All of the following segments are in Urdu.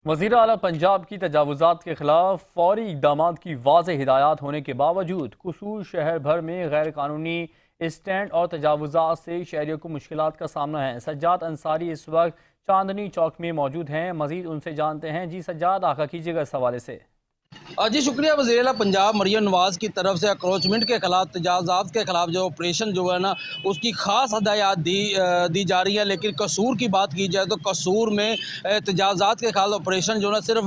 وزیر اعلیٰ پنجاب کی تجاوزات کے خلاف فوری اقدامات کی واضح ہدایات ہونے کے باوجود قصور شہر بھر میں غیر قانونی اسٹینڈ اور تجاوزات سے شہریوں کو مشکلات کا سامنا ہے۔ سجاد انصاری اس وقت چاندنی چوک میں موجود ہیں، مزید ان سے جانتے ہیں۔ جی سجاد، آگاہ کیجیے گا اس حوالے سے۔ جی شکریہ۔ وزیر اعلیٰ پنجاب مریم نواز کی طرف سے اکروچمنٹ کے خلاف، تجاوزات کے خلاف جو آپریشن جو ہے نا، اس کی خاص ہدایات دی جا رہی ہیں۔ لیکن قصور کی بات کی جائے تو قصور میں تجاوزات کے خلاف آپریشن جو ہے صرف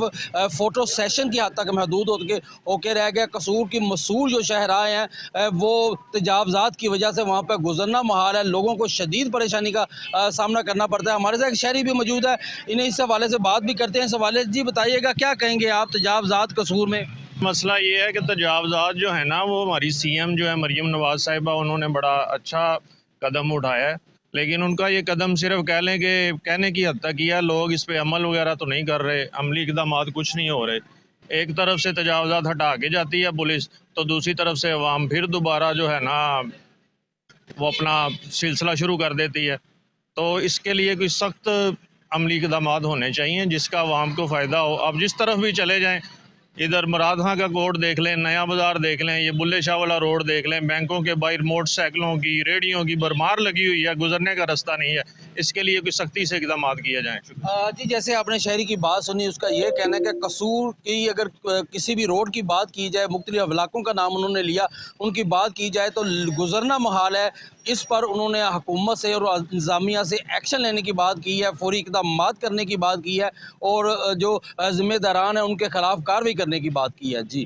فوٹو سیشن کی حد تک محدود ہو کے رہ گیا۔ قصور کی مسول جو شہرائیں ہیں وہ تجاوزات کی وجہ سے وہاں پہ گزرنا محال ہے، لوگوں کو شدید پریشانی کا سامنا کرنا پڑتا ہے۔ ہمارے ساتھ ایک شہری بھی موجود ہے، انہیں اس حوالے سے بات بھی کرتے ہیں۔ اس حوالے جی بتائیے گا، کیا کہیں گے آپ تجاوزات قصور میں؟ مسئلہ یہ ہے کہ تجاوزات جو ہے نا، وہ ہماری سی ایم جو ہے مریم نواز صاحبہ، انہوں نے بڑا اچھا قدم اٹھایا ہے، لیکن ان کا یہ قدم صرف کہہ لیں کہ کہنے کی حد تک کیا، لوگ اس پہ عمل وغیرہ تو نہیں کر رہے، عملی اقدامات کچھ نہیں ہو رہے۔ ایک طرف سے تجاوزات ہٹا کے جاتی ہے پولیس، تو دوسری طرف سے عوام پھر دوبارہ جو ہے نا وہ اپنا سلسلہ شروع کر دیتی ہے۔ تو اس کے لیے کوئی سخت عملی اقدامات ہونے چاہیے جس کا عوام کو فائدہ ہو۔ اب جس طرف بھی چلے جائیں، ادھر مراد خان کا کوٹ دیکھ لیں، نیا بازار دیکھ لیں، یہ بلے شاہ والا روڈ دیکھ لیں، بینکوں کے باہر موٹر سائیکلوں کی، ریڑیوں کی بھرمار لگی ہوئی ہے، گزرنے کا رستہ نہیں ہے۔ اس کے لیے کوئی سختی سے اقدامات کیے جائیں۔ جی جیسے آپ نے شہری کی بات سنی، اس کا یہ کہنا ہے کہ قصور کی اگر کسی بھی روڈ کی بات کی جائے، مختلف علاقوں کا نام انہوں نے لیا، ان کی بات کی جائے تو گزرنا محال ہے۔ اس پر انہوں نے حکومت سے اور انتظامیہ سے ایکشن لینے کی بات کی ہے، فوری اقدامات کرنے کی بات کی ہے، اور جو ذمہ داران ہیں ان کے خلاف کارروائی کرنے کی بات کی ہے۔ جی